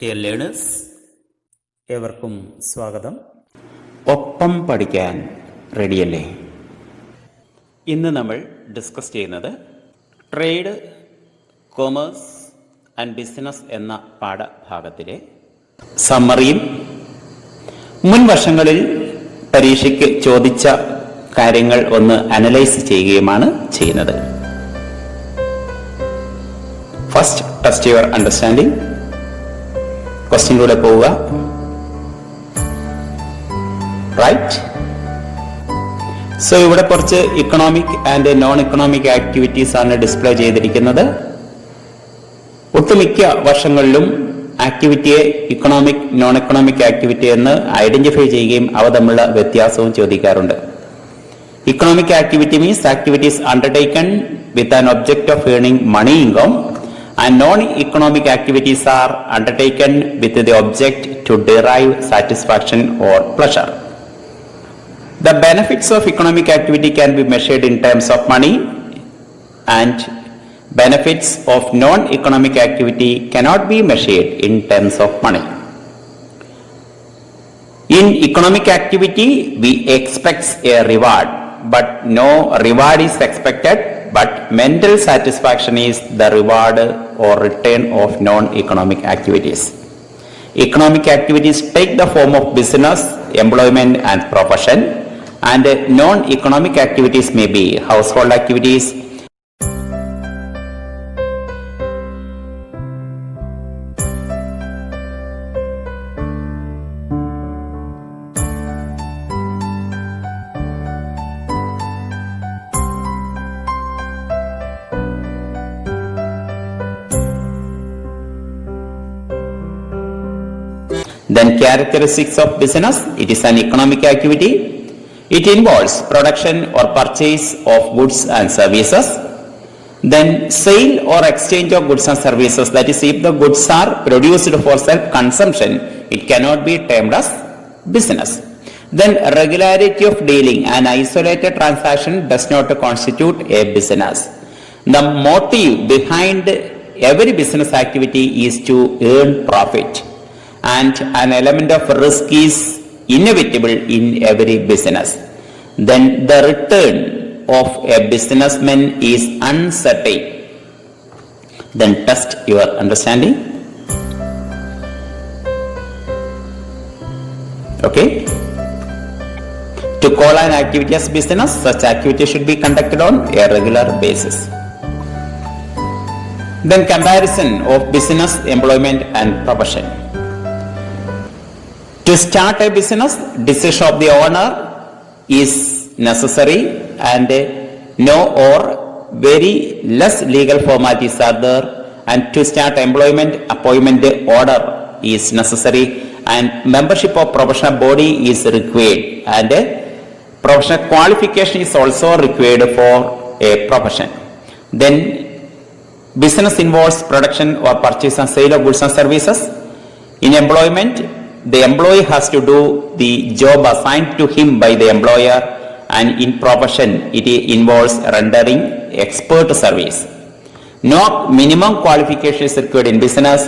Dear learners, ഏവർക്കും സ്വാഗതം. ഒപ്പം പഠിക്കാൻ റെഡിയല്ലേ? ഇന്ന് നമ്മൾ ഡിസ്കസ് ചെയ്യുന്നത് ട്രേഡ്, കൊമേഴ്സ് ആൻഡ് ബിസിനസ് എന്ന പാഠഭാഗത്തിലെ സമ്മറിയും മുൻ വർഷങ്ങളിൽ പരീക്ഷയ്ക്ക് ചോദിച്ച കാര്യങ്ങൾ ഒന്ന് അനലൈസ് ചെയ്യുകയുമാണ് ചെയ്യുന്നത്. First, test your understanding. ക്വസ്റ്റ്യനിലൂടെ പോവുക. റൈറ്റ്. സോ ഇവിടെ കുറച്ച് economic and non economic activities ആണ് ഡിസ്പ്ലേ ചെയ്തിരിക്കുന്നത്. ഒട്ടുമിക്ക വർഷങ്ങളിലും ആക്ടിവിറ്റിയെ ഇക്കണോമിക്, നോൺ ഇക്കണോമിക് ആക്ടിവിറ്റി എന്ന് ഐഡന്റിഫൈ ചെയ്യുകയും അവ തമ്മിലുള്ള വ്യത്യാസവും ചോദിക്കാറുണ്ട്. Economic activity means activities undertaken with an object of earning money income, and non-economic activities are undertaken with the object to derive satisfaction or pleasure. The benefits of economic activity can be measured in terms of money, and benefits of non-economic activity cannot be measured in terms of money. In economic activity, we expect a reward, but no reward is expected, but mental satisfaction is the reward or return of non-economic activities. Economic activities take the form of business, employment and profession, and non-economic activities may be household activities, Then characteristics of business. It is an economic activity. It involves production or purchase of goods and services. Then sale or exchange of goods and services. That is, if the goods are produced for self-consumption, it cannot be termed as business. Then regularity of dealing. An isolated transaction does not constitute a business. The motive behind every business activity is to earn profit, and an element of risk is inevitable in every business. Then the return of a businessman is uncertain. Then test your understanding. Okay. To call an activity as business, such activity should be conducted on a regular basis. Then comparison of business, employment and profession. To start a business, decision of the owner is necessary, and no or very less legal formalities are there. And to start employment, appointment order is necessary, and membership of professional body is required, and professional qualification is also required for a profession. Then business involves production or purchase and sale of goods and services. In employment, the employee has to do the job assigned to him by the employer, and in profession it involves rendering expert service. No minimum qualification is required in business.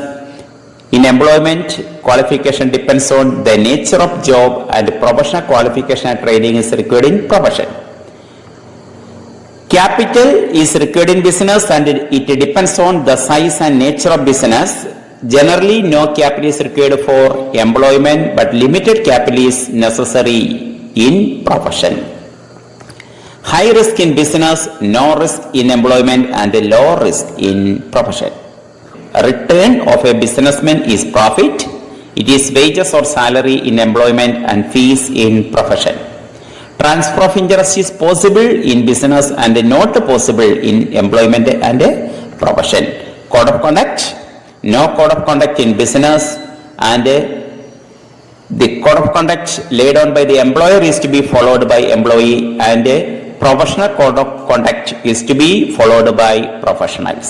In employment, qualification depends on the nature of job, and professional qualification and training is required in profession. Capital is required in business, and it depends on the size and nature of business. Generally, no capital is required for employment, but limited capital is necessary in profession. High risk in business, no risk in employment, and low risk in profession. Return of a businessman is profit. It is wages or salary in employment and fees in profession. Transfer of interest is possible in business and not possible in employment and profession. Code of conduct. No code of conduct in business, and the code of conduct laid down by the employer is to be followed by employee, and professional code of conduct is to be followed by professionals.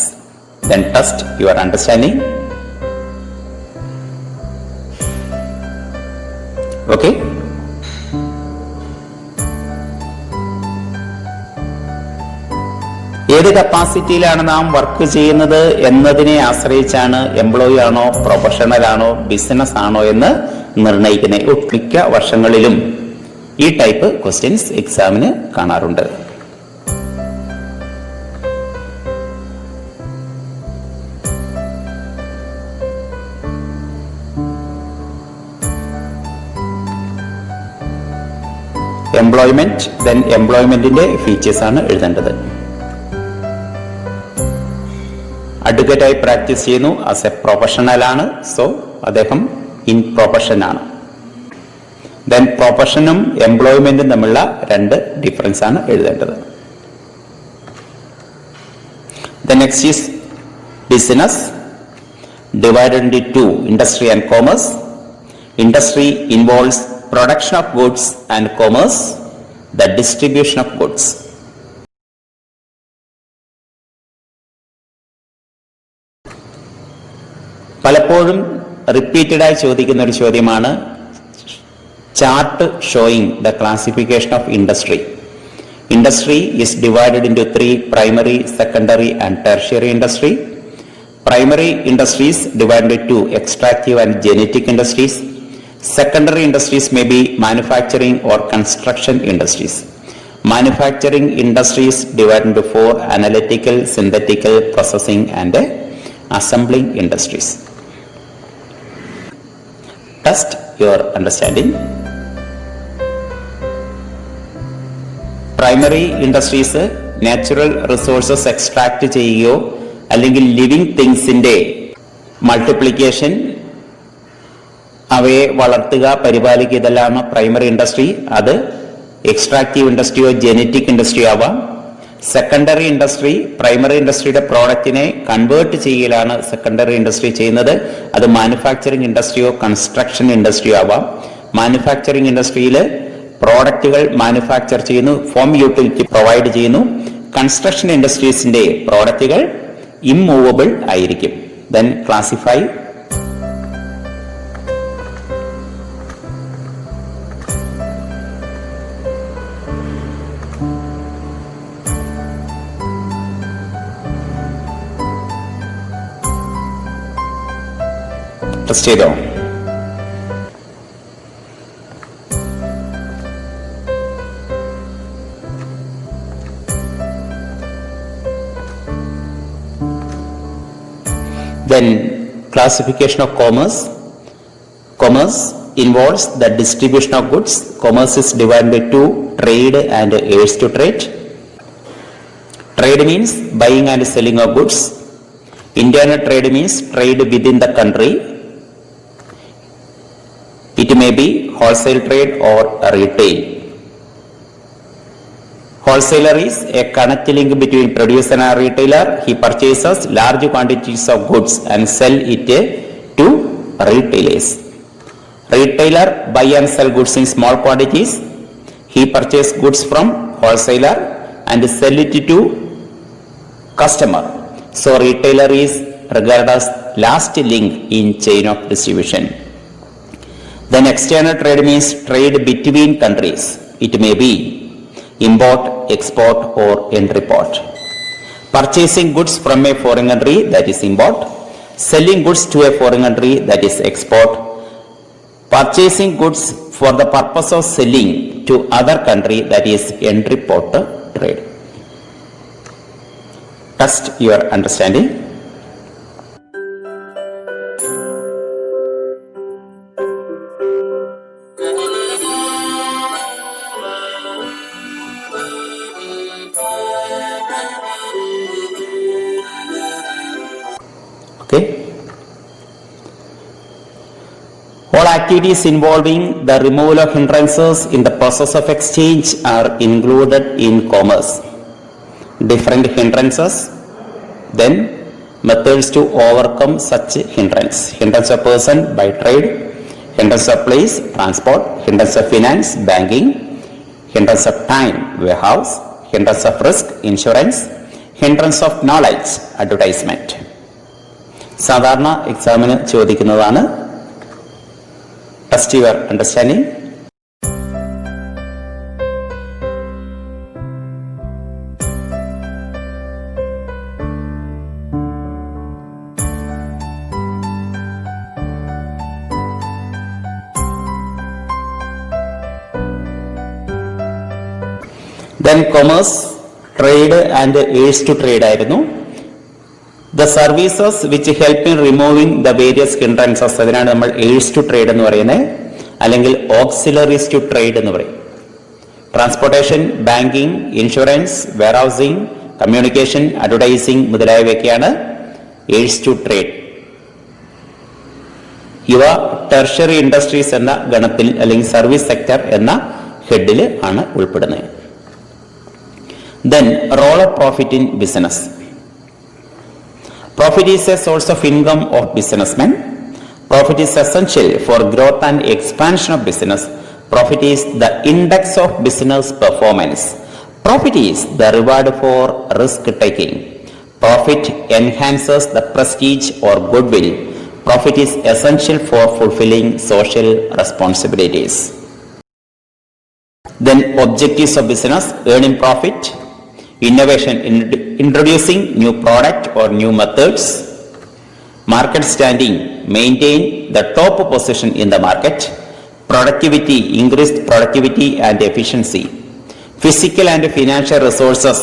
Then test your understanding. Okay. ഏത് കപ്പാസിറ്റിയിലാണ് നാം work ചെയ്യുന്നത് എന്നതിനെ ആശ്രയിച്ചാണ് employee ആണോ, professional ആണോ, business ആണോ എന്ന് നിർണ്ണയിക്കുന്നത്. മിക്ക വർഷങ്ങളിലും ഈ ടൈപ്പ് ക്വസ്റ്റ്യൻസ് എക്സാമിന് കാണാറുണ്ട്. എംപ്ലോയ്മെന്റ്, ദെൻ എംപ്ലോയ്മെന്റിന്റെ ഫീച്ചേഴ്സ് ആണ് എഴുതേണ്ടത്. അഡ്വക്കേറ്റായി പ്രാക്ടീസ് ചെയ്യുന്നു, ആസ് എ പ്രൊഫഷണൽ ആണ്, സോ അദ്ദേഹം ഇൻ പ്രൊഫഷൻ ആണ്. ദെൻ പ്രൊഫഷനും എംപ്ലോയ്മെന്റും തമ്മിലുള്ള രണ്ട് ഡിഫറൻസ് ആണ് എഴുതേണ്ടത്. Then next is business, divided into two, industry and commerce. Industry involves production of goods and commerce, the distribution of goods. പലപ്പോഴും റിപ്പീറ്റഡ് ആയി ചോദിക്കുന്ന ഒരു ചോദ്യമാണ് chart showing the classification of industry. Industry is divided into 3 primary, secondary and tertiary industry. Primary industries divided into 2 extractive and genetic industries. Secondary industries may be manufacturing or construction industries. Manufacturing industries divided into 4 analytical, synthetical, processing and assembling industries. Test your understanding. Primary industries natural resources extract ചെയ്യുകയോ അല്ലെങ്കിൽ living തിങ്സിന്റെ multiplication, അവയെ വളർത്തുക, പരിപാലിക്കുക, ഇതെല്ലാം primary industry. അത് extractive ഇൻഡസ്ട്രിയോ genetic ഇൻഡസ്ട്രിയോ ആവാം. Secondary industry primary ഇൻഡസ്ട്രിയുടെ പ്രോഡക്റ്റിനെ convert ചെയ്യലാണ് secondary industry ചെയ്യുന്നത്. അത് മാനുഫാക്ചറിങ് ഇൻഡസ്ട്രിയോ കൺസ്ട്രക്ഷൻ ഇൻഡസ്ട്രിയോ ആവാം. മാനുഫാക്ചറിങ് ഇൻഡസ്ട്രിയിൽ പ്രോഡക്റ്റുകൾ മാനുഫാക്ചർ ചെയ്യുന്നു, ഫോം യൂട്ടിലിറ്റി പ്രൊവൈഡ് ചെയ്യുന്നു. കൺസ്ട്രക്ഷൻ ഇൻഡസ്ട്രീസിന്റെ പ്രോഡക്റ്റുകൾ ഇമ്മൂവബിൾ ആയിരിക്കും. Then classify. ടെസ്റ്റ് ചെയ്തോ? Then classification of commerce. Commerce involves the distribution of goods. Commerce is divided into trade and heirs to trade. Trade means buying and selling of goods. Internal trade means trade within the country. It may be wholesale trade or retail. Wholesaler is a connect link between producer and retailer. He purchases large quantities of goods and sell it to retailers. Retailer buy and sell goods in small quantities. He purchases goods from wholesaler and sell it to customer. So retailer is regarded as last link in chain of distribution. Then external trade means trade between countries. It may be import, export or import. Purchasing goods from a foreign country, that is import. Selling goods to a foreign country, that is export. Purchasing goods for the purpose of selling to other country, that is import trade. Test your understanding. Okay. All activities involving the removal of hindrances in the process of exchange are included in commerce. Different hindrances, then methods to overcome such hindrance. Hindrance of person by trade, hindrance of place, transport, hindrance of finance, banking, hindrance of time, warehouse, hindrance of risk, insurance, hindrance of knowledge, advertisement. സാധാരണ എക്സാമിന് ചോദിക്കുന്നതാണ്. Test your understanding. Then commerce, trade and aids to trade ആയിരുന്നു. The services which help in removing the various hindrances, അതിനാണ് നമ്മൾ aids to trade എന്ന് പറയുന്നത്, അല്ലെങ്കിൽ auxiliaries to trade എന്ന് പറയും. Transportation, banking, insurance, warehousing, communication, advertising മുതലായവയൊക്കെയാണ് aids to trade. ഇവ ടെർഷ്യറി ഇൻഡസ്ട്രീസ് എന്ന ഗണത്തിൽ അല്ലെങ്കിൽ സർവീസ് സെക്ടർ എന്ന ഹെഡിൽ ആണ് ഉൾപ്പെടുന്നത്. Then role of profit in business. Profit is a source of income of businessmen. Profit is essential for growth and expansion of business. Profit is the index of business performance. Profit is the reward for risk taking. Profit enhances the prestige or goodwill. Profit is essential for fulfilling social responsibilities. Then objectives of business: earning profit, innovation in introducing new product or new methods, market standing, maintain the top position in the market, productivity, increased productivity and efficiency, physical and financial resources,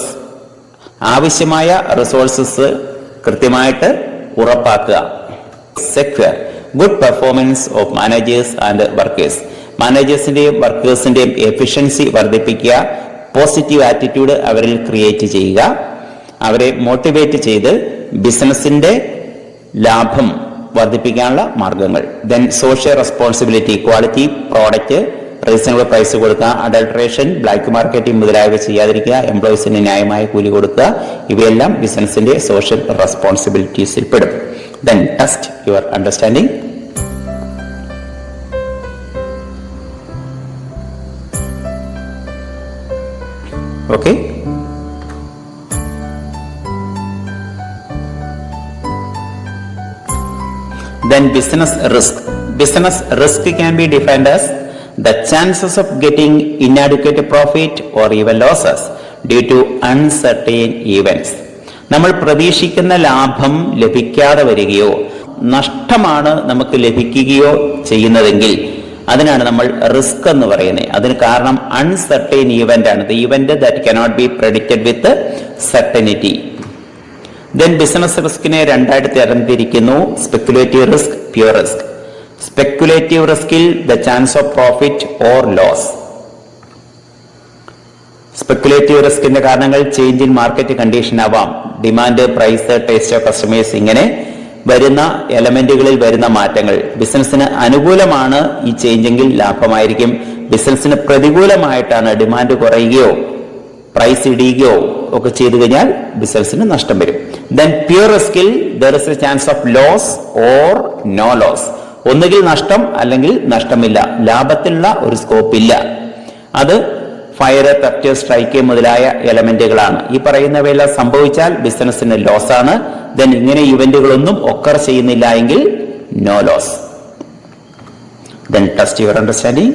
ആവശ്യമായ resources കൃത്യമായിട്ട് ഉറപ്പാക്കുക, secure good performance of managers and workers, മാനേജേഴ്സിന്റെയും വർക്കേഴ്സിന്റെയും efficiency വർദ്ധിപ്പിക്കുക, positive attitude അവരിൽ create ചെയ്യുക, അവരെ motivate ചെയ്ത് ബിസിനസിന്റെ ലാഭം വർദ്ധിപ്പിക്കാനുള്ള മാർഗങ്ങൾ. Then social responsibility, quality product reasonable price കൊടുക്കുക, അഡൾട്രേഷൻ, ബ്ലാക്ക് മാർക്കറ്റിംഗ് മുതലായവ ചെയ്യാതിരിക്കുക, എംപ്ലോയീസിന് ന്യായമായ കൂലി കൊടുക്കുക, ഇവയെല്ലാം ബിസിനസിന്റെ സോഷ്യൽ റെസ്പോൺസിബിലിറ്റീസിൽ പെടും. Then test your understanding. Okay. Then business risk. Business risk can be defined as the chances of getting inadequate profit or even losses due to uncertain events. നമ്മൾ പ്രതീക്ഷിക്കുന്ന ലാഭം ലഭിക്കാതെ വരികയോ നഷ്ടമാണ് നമുക്ക് ലഭിക്കുകയോ ചെയ്യുന്നതെങ്കിൽ അതിനാണ് നമ്മൾ റിസ്ക് എന്ന് പറയുന്നത്. അതിന് കാരണം അൺസർട്ടൈൻ ഈവന്റ് ആണ്. The event that cannot be predicted with certainty. Then business റിസ്കിനെ രണ്ടായിട്ട് തരംതിരിക്കുന്നു: speculative risk, pure risk. Speculative റിസ്കിൽ the chance of profit or loss. Speculative റിസ്കിന്റെ കാരണങ്ങൾ ചേഞ്ച് ഇൻ മാർക്കറ്റ് കണ്ടീഷൻ ആവാം, demand, price, taste of customers, ഇങ്ങനെ വരുന്ന എലമെന്റുകളിൽ വരുന്ന മാറ്റങ്ങൾ. ബിസിനസിന് അനുകൂലമാണ് ഈ ചേഞ്ചെങ്കിൽ ലാഭമായിരിക്കും. ബിസിനസിന് പ്രതികൂലമായിട്ടാണ് ഡിമാൻഡ് കുറയുകയോ പ്രൈസ് ഇടിയുകയോ ഒക്കെ ചെയ്തു കഴിഞ്ഞാൽ ബിസിനസിന് നഷ്ടം വരും. ദെൻ പ്യൂർ റിസ്കിൽ there is a chance of loss or no loss. ഒന്നുകിൽ നഷ്ടം അല്ലെങ്കിൽ നഷ്ടമില്ല, ലാഭത്തിലുള്ള ഒരു സ്കോപ്പ് ഇല്ല. അത് ഫയർ, തെഫ്റ്റ്, സ്ട്രൈക്ക് മുതലായ എലമെന്റുകളാണ്. ഈ പറയുന്നവയെല്ലാം സംഭവിച്ചാൽ ബിസിനസിന് ലോസ് ആണ്. ദെൻ ഇങ്ങനെ ഇവന്റുകളൊന്നും ഒക്കർ ചെയ്യുന്നില്ല എങ്കിൽ no loss. Then test your understanding.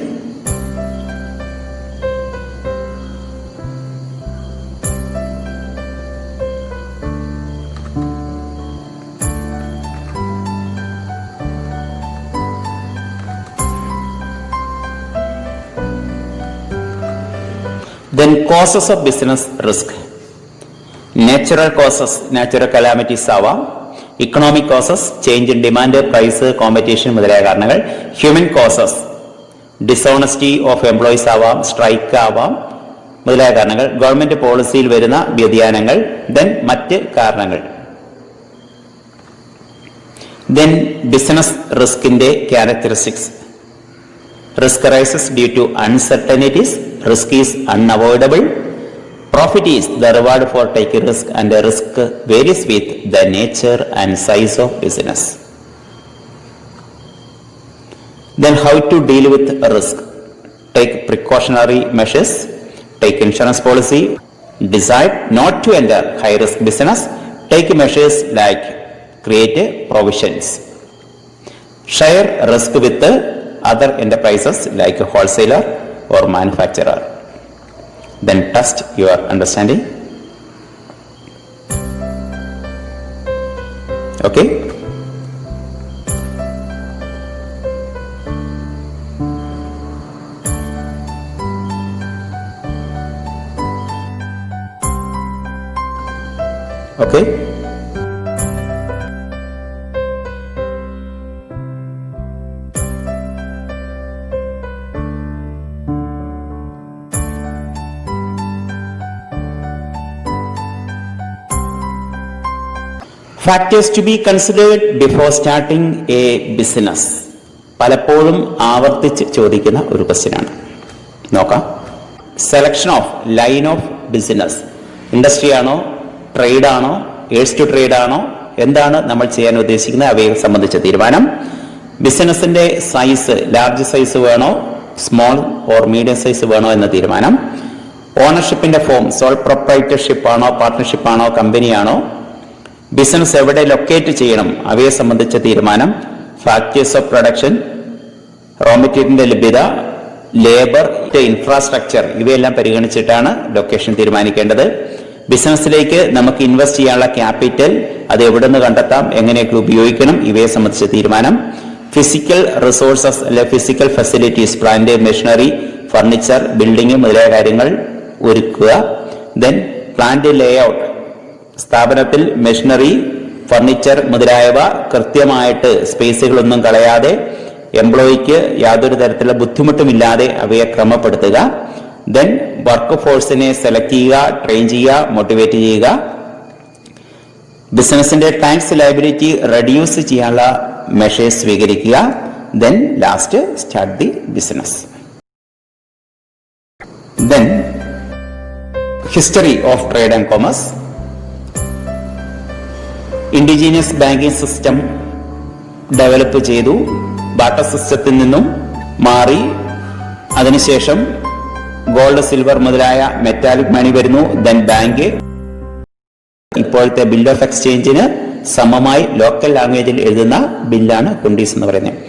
Then causes of business risk. Natural causes, natural calamities ആവാം. Economic causes, change in demand, price, competition മുതലായ കാരണങ്ങൾ. Human causes, dishonesty of employees ആവാം, സ്ട്രൈക്ക് ആവാം മുതലായ കാരണങ്ങൾ. ഗവൺമെന്റ് പോളിസിയിൽ വരുന്ന വ്യതിയാനങ്ങൾ. ദെൻ മറ്റ് കാരണങ്ങൾ. ദെൻ ബിസിനസ് റിസ്കിന്റെ characteristics. Risk arises due to uncertainties. Risk is unavoidable. Profit is the reward for taking risk, and the risk varies with the nature and size of business. Then how to deal with risk? Take precautionary measures. Take insurance policy. Decide not to enter high risk business. Take measures like create provisions. Share risk with other enterprises like a wholesaler or manufacturer. Then test your understanding. Okay. Okay. Factors to be considered before starting a business. പലപ്പോഴും ആവർത്തിച്ച് ചോദിക്കുന്ന ഒരു ക്വസ്റ്റ്യനാണ്. നോക്കാം. Selection of line of business. Industry ആണോ, trade ആണോ, AIDS to trade ആണോ, എന്താണ് നമ്മൾ ചെയ്യാൻ ഉദ്ദേശിക്കുന്നത്, അവയെ സംബന്ധിച്ച തീരുമാനം. ബിസിനസിന്റെ സൈസ്, ലാർജ് സൈസ് വേണോ, സ്മോൾ ഓർ മീഡിയം സൈസ് വേണോ എന്ന തീരുമാനം. ഓണർഷിപ്പിന്റെ ഫോം, സോൾ പ്രൊപ്രൈറ്റർഷിപ്പ് ആണോ, പാർട്ട്ണർഷിപ്പ് ആണോ, കമ്പനിയാണോ, ബിസിനസ് എവിടെ ലൊക്കേറ്റ് ചെയ്യണം, അവയെ സംബന്ധിച്ച തീരുമാനം. ഫാക്ടേഴ്സ് ഓഫ് പ്രൊഡക്ഷൻ, റോ മെറ്റീരിയലിന്റെ ലഭ്യത, ലേബർ, ഇൻഫ്രാസ്ട്രക്ചർ, ഇവയെല്ലാം പരിഗണിച്ചിട്ടാണ് ലൊക്കേഷൻ തീരുമാനിക്കേണ്ടത്. ബിസിനസ്സിലേക്ക് നമുക്ക് ഇൻവെസ്റ്റ് ചെയ്യാനുള്ള ക്യാപിറ്റൽ, അത് എവിടെ നിന്ന് കണ്ടെത്താം, എങ്ങനെയൊക്കെ ഉപയോഗിക്കണം, ഇവയെ സംബന്ധിച്ച തീരുമാനം. ഫിസിക്കൽ റിസോഴ്സസ് അല്ലെ physical facilities, plant, machinery, furniture, building മുതലായ കാര്യങ്ങൾ ഒരുക്കുക. ദെൻ പ്ലാന്റ് ലേഔട്ട്, സ്ഥാപനത്തിൽ മെഷീനറി, ഫർണിച്ചർ മുതലായവ കൃത്യമായിട്ട് സ്പേസുകളൊന്നും കളയാതെ എംപ്ലോയിക്ക് യാതൊരു തരത്തിലുള്ള ബുദ്ധിമുട്ടുമില്ലാതെ അവയെ ക്രമപ്പെടുത്തുക. ദെൻ വർക്ക് ഫോഴ്സിനെ സെലക്ട് ചെയ്യുക, ട്രെയിൻ ചെയ്യുക, മോട്ടിവേറ്റ് ചെയ്യുക. ബിസിനസിന്റെ ടാക്സ് ലയബിലിറ്റി റെഡ്യൂസ് ചെയ്യാനുള്ള മെഷേഴ്സ് സ്വീകരിക്കുക. Then last start the business. Then history of trade and commerce. Indigenous banking system develop ചെയ്തു. ബാട്ടർ സിസ്റ്റത്തിൽ നിന്നും മാറി അതിനുശേഷം ഗോൾഡ്, സിൽവർ മുതലായ മെറ്റാലിക് മണി വരുന്നു. ദെൻ ബാങ്ക് ഇപ്പോഴത്തെ ബിൽ ഓഫ് എക്സ്ചേഞ്ചിന് സമമായി ലോക്കൽ ലാംഗ്വേജിൽ എഴുതുന്ന ബില്ലാണ് കുണ്ടീസ് എന്ന് പറയുന്നത്.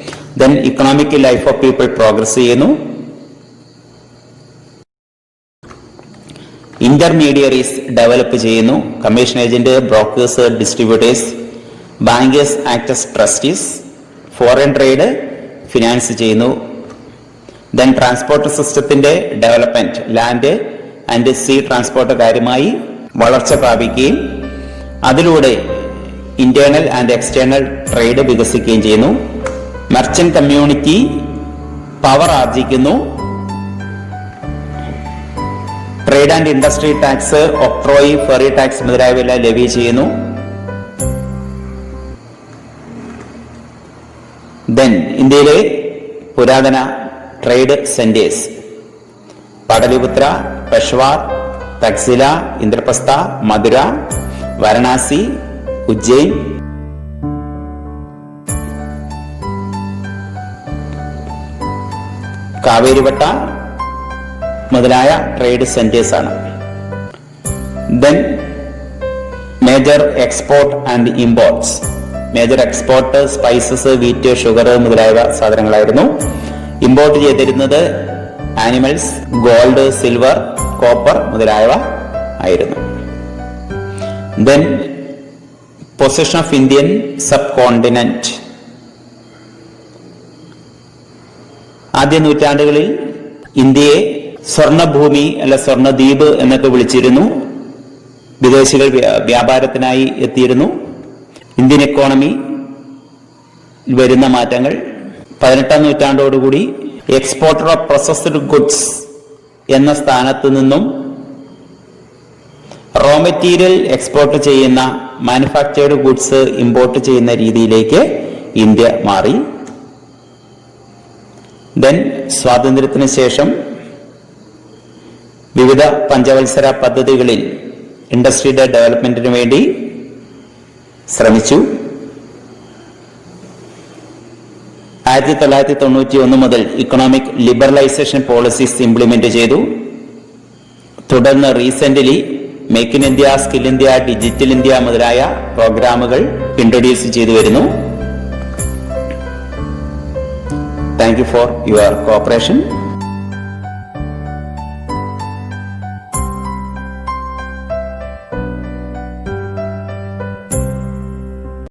Then economic life of people progress ചെയ്യുന്നു. ഇന്റർമീഡിയറീസ് ഡെവലപ്പ് ചെയ്യുന്നു. Commission agent, brokers, distributors, bankers act as trustees. Foreign trade finance ചെയ്യുന്നു. ദെൻ ട്രാൻസ്പോർട്ട് സിസ്റ്റത്തിന്റെ development, land and sea transport കാര്യമായി വളർച്ച പ്രാപിക്കുകയും അതിലൂടെ ഇന്റേണൽ ആൻഡ് എക്സ്റ്റേണൽ ട്രേഡ് വികസിക്കുകയും ചെയ്യുന്നു. മെർച്ചന്റ് കമ്മ്യൂണിറ്റി പവർ ആർജിക്കുന്നു. Trade and industry tax, octroi, ferry tax മുതലായവയെല്ലാം ലെവി ചെയ്യുന്നു. ദെൻ ഇന്ത്യയിലെ പുരാതന ട്രേഡ് സെന്റേഴ്സ് പാടലിപുത്ര, പെഷ്വാർ, തക്സില, ഇന്ദ്രപ്രസ്ഥ, മധുര, വാരണാസി, ഉജ്ജയിൻ, കാവേരിവട്ട മുതലായ ട്രേഡ് സെന്റേഴ്സ് ആണ്. Then major export and imports. Major export spices, wheat, sugar മുതലായ സാധനങ്ങളായിരുന്നു. ഇമ്പോർട്ട് ചെയ്തിരുന്നത് ആനിമൽസ്, ഗോൾഡ്, സിൽവർ, കോപ്പർ മുതലായവ ആയിരുന്നു. Then position of Indian subcontinent. ആദ്യ നൂറ്റാണ്ടുകളിൽ ഇന്ത്യയെ സ്വർണഭൂമി അല്ല സ്വർണദ്വീപ് എന്നൊക്കെ വിളിച്ചിരുന്നു. വിദേശികൾ വ്യാപാരത്തിനായി എത്തിയിരുന്നു. ഇന്ത്യൻ എക്കോണമി വരുന്ന മാറ്റങ്ങൾ 18ാം നൂറ്റാണ്ടോടുകൂടി എക്സ്പോർട്ടർ ഓഫ് പ്രോസസ്ഡ് ഗുഡ്സ് എന്ന സ്ഥാനത്ത് നിന്നും റോ മെറ്റീരിയൽ എക്സ്പോർട്ട് ചെയ്യുന്ന, മാനുഫാക്ചേർഡ് ഗുഡ്സ് ഇമ്പോർട്ട് ചെയ്യുന്ന രീതിയിലേക്ക് ഇന്ത്യ മാറി. ദെൻ സ്വാതന്ത്ര്യത്തിന് ശേഷം വിവിധ പഞ്ചവത്സര പദ്ധതികളിൽ ഇൻഡസ്ട്രിയുടെ ഡെവലപ്മെന്റിന് വേണ്ടി ശ്രമിച്ചു. 1991 മുതൽ ഇക്കണോമിക് ലിബറലൈസേഷൻ പോളിസീസ് ഇംപ്ലിമെന്റ് ചെയ്തു. തുടർന്ന് recently make in India, skill India, digital India മുതലായ പ്രോഗ്രാമുകൾ ഇൻട്രൊഡ്യൂസ് ചെയ്തു വരുന്നു. Thank you for your corporation.